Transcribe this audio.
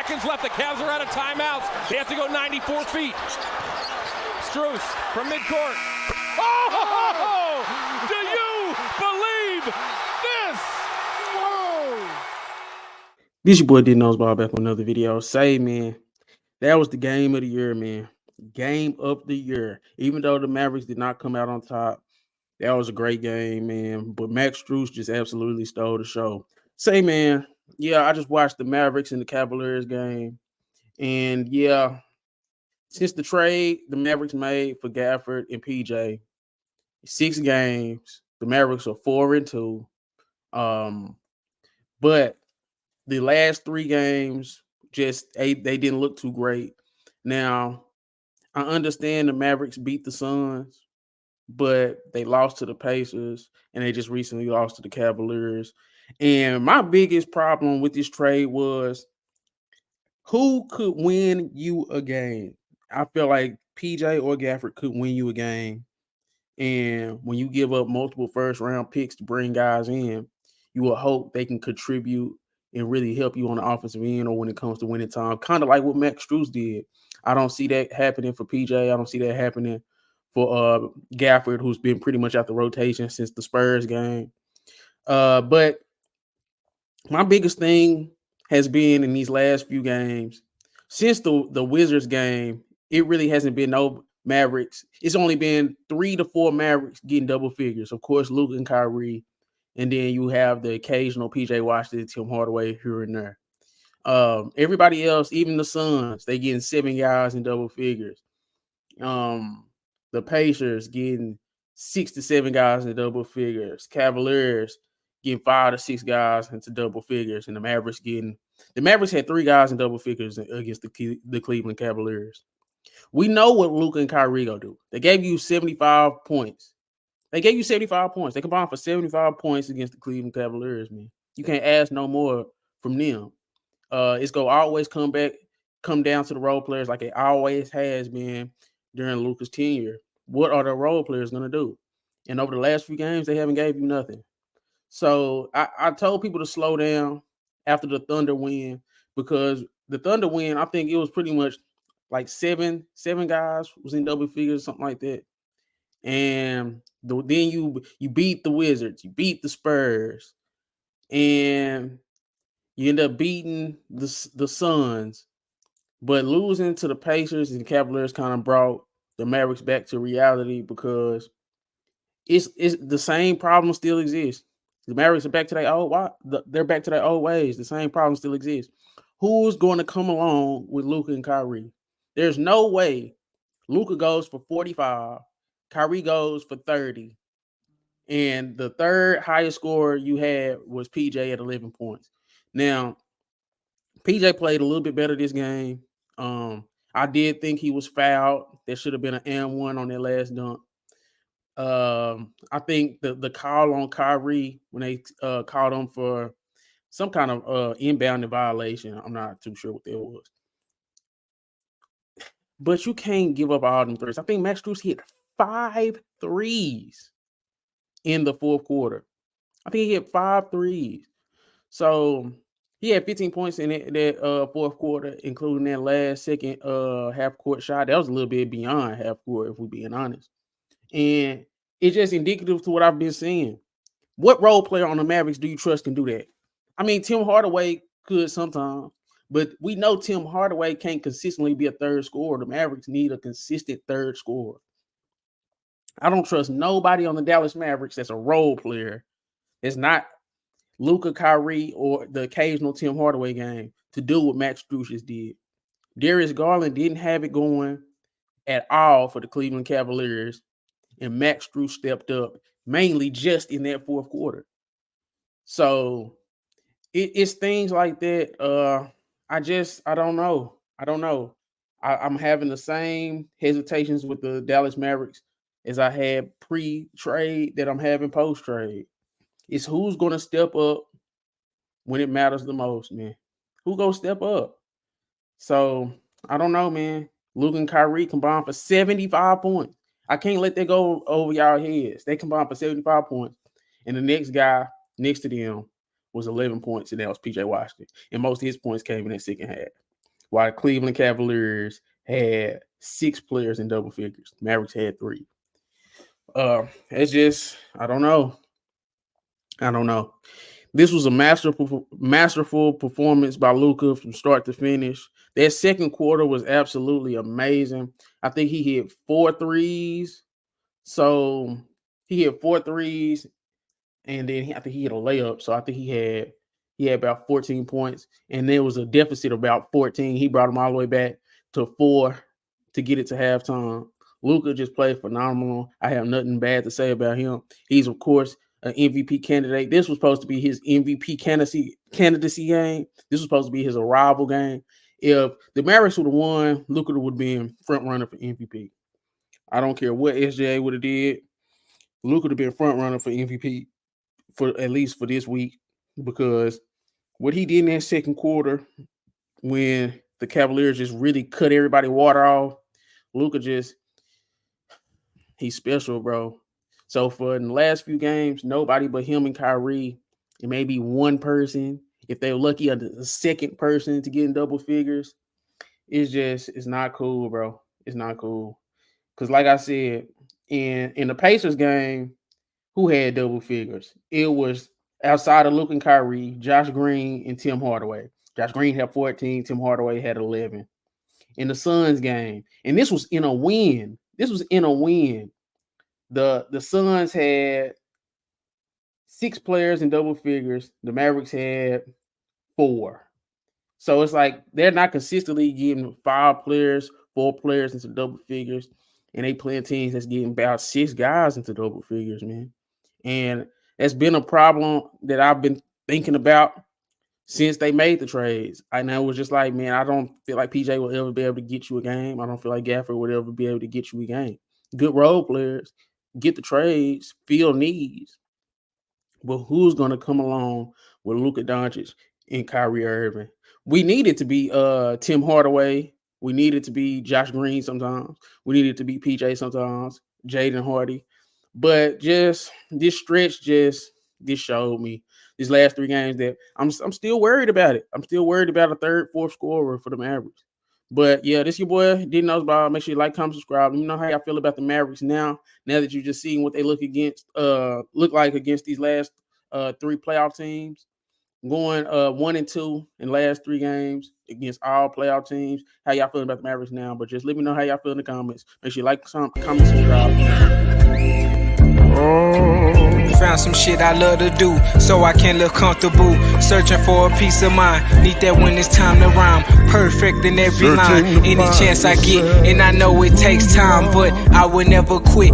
seconds left. The Cavs are out of timeouts. They have to go 94 feet. Strus from midcourt. Oh! Do you believe this? Whoa! This your boy D-Knows Ball back with another video. Say, man, that was the game of the year, man. Game of the year. Even though the Mavericks did not come out on top, that was a great game, man. But Max Strus just absolutely stole the show. Say, man, yeah, I just watched the Mavericks and the Cavaliers game. And, yeah, since the trade the Mavericks made for Gafford and PJ, 6 games, the Mavericks are 4-2. But the last 3 games, they didn't look too great. Now, I understand the Mavericks beat the Suns, but they lost to the Pacers, and they just recently lost to the Cavaliers. And my biggest problem with this trade was who could win you a game? I feel like PJ or Gafford could win you a game. And when you give up multiple first-round picks to bring guys in, you will hope they can contribute and really help you on the offensive end or when it comes to winning time, kind of like what Max Strus did. I don't see that happening for PJ. I don't see that happening for Gafford, who's been pretty much out the rotation since the Spurs game. But my biggest thing has been in these last few games, since the Wizards game, it really hasn't been no Mavericks. It's only been 3 to 4 Mavericks getting double figures. Of course, Luka and Kyrie. And then you have the occasional PJ Washington, Tim Hardaway here and there. Everybody else, even the Suns, they getting 7 guys in double figures. The Pacers getting 6 to 7 guys in double figures. Cavaliers getting 5 to 6 guys into double figures, and the Mavericks had 3 guys in double figures against the Cleveland Cavaliers. We know what Luka and Kyrie gonna do. They gave you 75 points. They gave you 75 points. They combined for 75 points against the Cleveland Cavaliers, man. You can't ask no more from them. It's gonna always come down to the role players like it always has been during Luka's tenure. What are the role players gonna do? And over the last few games, they haven't gave you nothing. So I told people to slow down after the Thunder win, because the Thunder win, I think it was pretty much like seven guys was in double figures, something like that. And then you beat the Wizards, you beat the Spurs, and you end up beating the Suns. But losing to the Pacers and the Cavaliers kind of brought the Mavericks back to reality, because it's the same problem still exists. The Mavericks are back to they're back to their old ways. The same problem still exists. Who's going to come along with Luka and Kyrie? There's no way Luka goes for 45, Kyrie goes for 30, and the third highest scorer you had was PJ at 11 points. Now, PJ played a little bit better this game. I did think he was fouled. There should have been an M1 on that last dunk. I think the call on Kyrie when they called him for some kind of inbound violation, I'm not too sure what that was. But you can't give up all them threes. I think Max Strus hit 5 threes in the fourth quarter. I think he hit 5 threes. So he had 15 points in that fourth quarter, including that last second half court shot. That was a little bit beyond half court, if we're being honest. And it's just indicative to what I've been seeing. What role player on the Mavericks do you trust can do that? I mean, Tim Hardaway could sometimes, but we know Tim Hardaway can't consistently be a third scorer. The Mavericks need a consistent third scorer. I don't trust nobody on the Dallas Mavericks that's a role player. It's not Luka, Kyrie, or the occasional Tim Hardaway game to do what Max Strus just did. Darius Garland didn't have it going at all for the Cleveland Cavaliers, and Max Strus stepped up mainly just in that fourth quarter. So it's things like that. I don't know. I'm having the same hesitations with the Dallas Mavericks as I had pre-trade that I'm having post-trade. It's who's going to step up when it matters the most, man. Who gonna step up? So I don't know, man. Luka and Kyrie combined for 75 points. I can't let that go over y'all heads. They combined for 75 points. And the next guy next to them was 11 points, and that was PJ Washington. And most of his points came in that second half. while the Cleveland Cavaliers had 6 players in double figures. Mavericks had 3. It's just, I don't know. This was a masterful performance by Luka from start to finish. That second quarter was absolutely amazing. I think he hit 4 threes. So he hit 4 threes, and then I think he hit a layup. So I think he had about 14 points, and there was a deficit of about 14. He brought him all the way back to 4 to get it to halftime. Luka just played phenomenal. I have nothing bad to say about him. He's, of course, an MVP candidate. This was supposed to be his MVP candidacy game. This was supposed to be his arrival game. If the Mavericks would have won, Luka would have been front runner for MVP. I don't care what SJ would have did. Luka would have been front runner for MVP for at least for this week, because what he did in that second quarter when the Cavaliers just really cut everybody water off, Luka he's special, bro. So for the last few games, nobody but him and Kyrie, and maybe one person, if they're lucky, a second person to get in double figures, it's not cool, bro. It's not cool. Because like I said, in the Pacers game, who had double figures? It was outside of Luka and Kyrie, Josh Green and Tim Hardaway. Josh Green had 14, Tim Hardaway had 11. In the Suns game, and this was in a win. The Suns had 6 players in double figures. The Mavericks had 4. So it's like they're not consistently getting 5 players, 4 players into double figures, and they playing teams that's getting about 6 guys into double figures, man. And that's been a problem that I've been thinking about since they made the trades. I know it was just like, man, I don't feel like PJ will ever be able to get you a game. I don't feel like Gafford would ever be able to get you a game. Good role players, get the trades, fill needs. But who's going to come along with Luka Doncic and Kyrie Irving? We need it to be Tim Hardaway. We need it to be Josh Green sometimes. We need it to be PJ sometimes, Jaden Hardy. But just this stretch this showed me these last 3 games that I'm still worried about it. I'm still worried about a third, fourth scorer for the Mavericks. But yeah, this your boy Didn't Knows Ball. Make sure you like, comment, subscribe. Let me know how y'all feel about the Mavericks now that you just seen what they look like against these last 3 playoff teams. Going 1-2 in the last 3 games against all playoff teams. How y'all feeling about the Mavericks now? But just let me know how y'all feel in the comments. Make sure you like, comment, subscribe. Found some shit I love to do, so I can live comfortable. Searching for a peace of mind, need that when it's time to rhyme. Perfect in every line, any chance I get, and I know it takes time, but I will never quit.